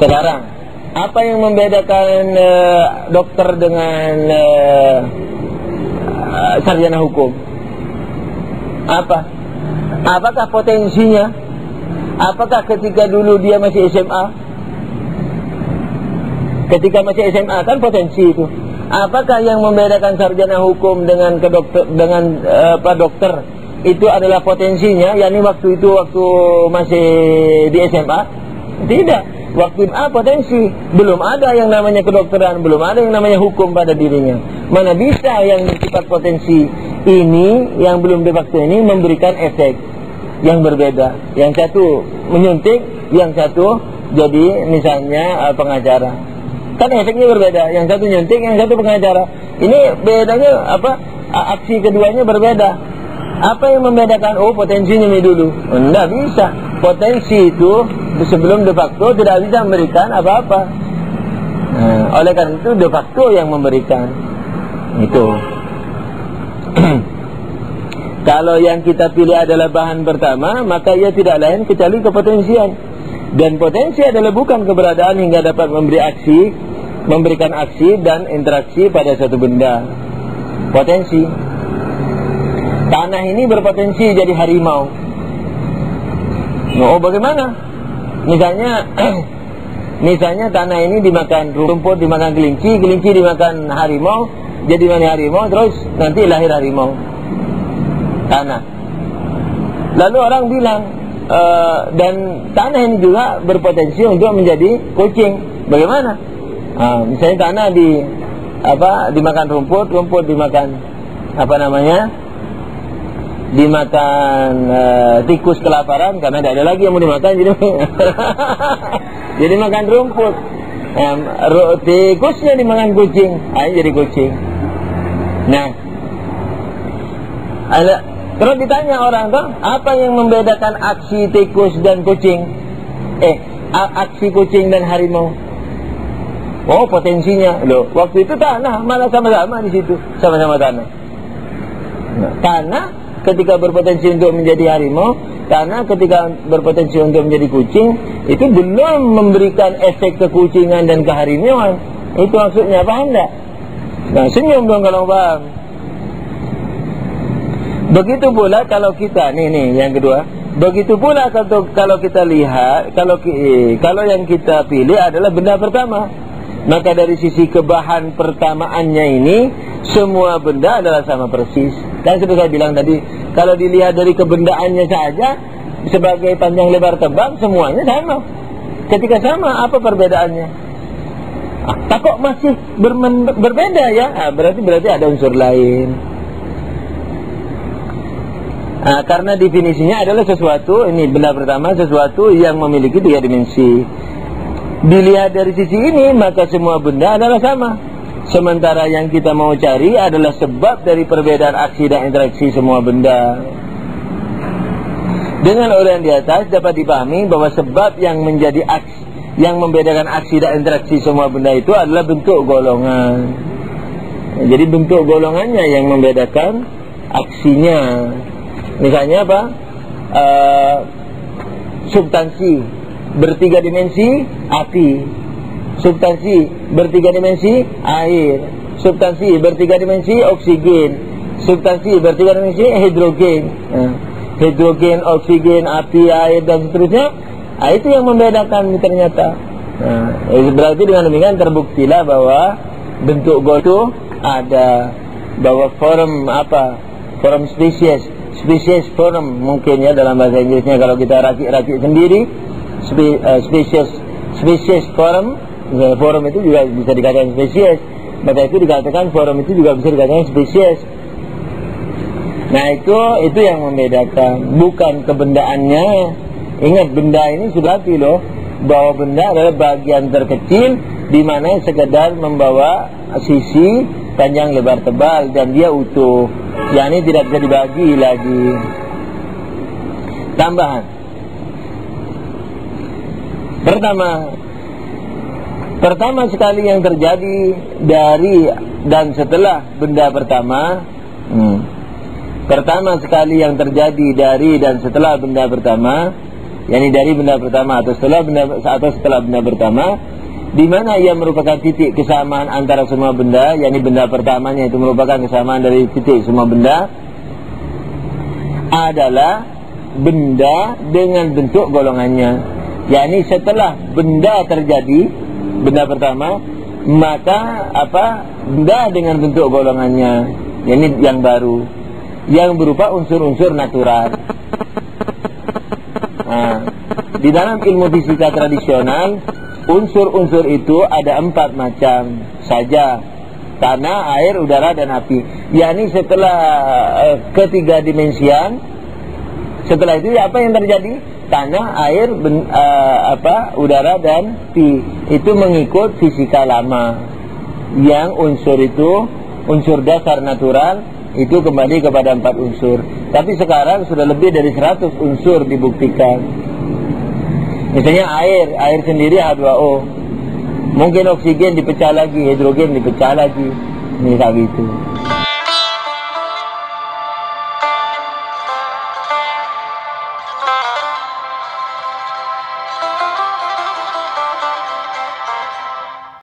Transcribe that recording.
Sekarang, apa yang membedakan dokter dengan sarjana hukum? Apa? Apakah potensinya? Apakah ketika dulu dia masih SMA? Ketika masih SMA kan potensi itu. Apakah yang membedakan sarjana hukum dengan dokter itu adalah potensinya, yakni waktu itu waktu masih di SMA? Tidak. Waktu potensi, belum ada yang namanya kedokteran, belum ada yang namanya hukum pada dirinya. Mana bisa yang bersifat potensi ini, yang belum di waktu ini memberikan efek yang berbeda. Yang satu menyuntik, yang satu jadi misalnya pengacara. Kan efeknya berbeda. Yang satu nyuntik, yang satu pengacara. Ini bedanya apa? Aksi keduanya berbeda. Apa yang membedakan? Oh, potensinya ini dulu. Tidak bisa. Potensi itu sebelum de facto tidak bisa memberikan apa-apa. Oleh karena itu de facto yang memberikan. Itu. Kalau yang kita pilih adalah bahan pertama, maka ia tidak lain kecuali kepotensian. Dan potensi adalah bukan keberadaan hingga dapat memberikan aksi dan interaksi pada suatu benda. Potensi. Tanah ini berpotensi jadi harimau. Oh, bagaimana? Misalnya tanah ini dimakan rumput, dimakan kelinci, kelinci dimakan harimau, jadi mana harimau, terus nanti lahir harimau. Tanah. Lalu orang bilang, dan tanah ini juga berpotensi untuk menjadi kucing. Bagaimana? Misalnya tanah dimakan rumput, rumput dimakan dimakan tikus kelaparan karena tidak ada lagi yang mau dimakan, jadi makan rumput. Tikusnya dimakan kucing, jadi kucing. Nah, terus ditanya orang tuh, apa yang membedakan aksi tikus dan kucing? Aksi kucing dan harimau. Oh, potensinya. Loh, waktu itu tanah malah sama-sama di situ, sama-sama tanah. Tanah ketika berpotensi untuk menjadi harimau, tanah ketika berpotensi untuk menjadi kucing, itu belum memberikan efek kekucingan dan keharimauan. Itu maksudnya, paham enggak? Nah, senyum dong kalau paham. Begitu pula kalau kita, nih yang kedua. Begitu pula kalau kita lihat, kalau yang kita pilih adalah benda pertama, maka dari sisi kebahan pertamaannya ini, semua benda adalah sama persis. Dan seperti saya bilang tadi, kalau dilihat dari kebendaannya saja, sebagai panjang lebar tebal, semuanya sama. Ketika sama, apa perbedaannya? Kok masih berbeda ya? Berarti ada unsur lain. Karena definisinya adalah sesuatu, ini benda pertama, sesuatu yang memiliki 3 dimensi. Dilihat dari sisi ini, maka semua benda adalah sama. Sementara yang kita mau cari adalah sebab dari perbedaan aksi dan interaksi semua benda. Dengan uraian di atas dapat dipahami bahwa sebab yang menjadi aksi, yang membedakan aksi dan interaksi semua benda itu adalah bentuk golongan. Jadi bentuk golongannya yang membedakan aksinya. Misalnya apa? Substansi ber3 dimensi, api. Substansi ber3 dimensi, air. Substansi ber3 dimensi, oksigen. Substansi ber3 dimensi, hidrogen. Hidrogen, oksigen, api, air, dan seterusnya. Itu yang membedakan ternyata. Berarti dengan demikian terbuktilah bahwa bentuk itu ada, bahwa form spesies form mungkin ya dalam bahasa Inggrisnya, kalau kita rakit-rakit sendiri, spesies form itu juga bisa dikatakan spesies. Maka itu dikatakan form itu juga bisa dikatakan spesies. Nah, itu yang membedakan, bukan kebendaannya. Ingat, benda ini sudah hati loh, bahwa benda adalah bagian terkecil di mana sekedar membawa sisi panjang lebar tebal dan dia utuh. Yang ini tidak bisa dibagi lagi. Tambahan. Pertama sekali yang terjadi dari dan setelah benda pertama. Pertama sekali yang terjadi dari dan setelah benda pertama, yakni dari benda pertama atau setelah benda pertama, di mana ia merupakan titik kesamaan antara semua benda, yakni benda pertamanya itu merupakan kesamaan dari titik semua benda, adalah benda dengan bentuk golongannya. Yakni setelah benda terjadi, benda pertama, maka benda dengan bentuk golongannya, yakni yang baru, yang berupa unsur-unsur natural. Nah, di dalam ilmu fisika tradisional, unsur-unsur itu ada 4 macam saja: tanah, air, udara, dan api. Yakni setelah ketiga dimensian, setelah itu apa yang terjadi? Tanah, air, udara, dan api. Itu mengikut fisika lama, yang unsur itu, unsur dasar natural itu kembali kepada 4 unsur. Tapi sekarang sudah lebih dari 100 unsur dibuktikan. Misalnya air sendiri H2O. Mungkin oksigen dipecah lagi, hidrogen dipecah lagi, misal gitu.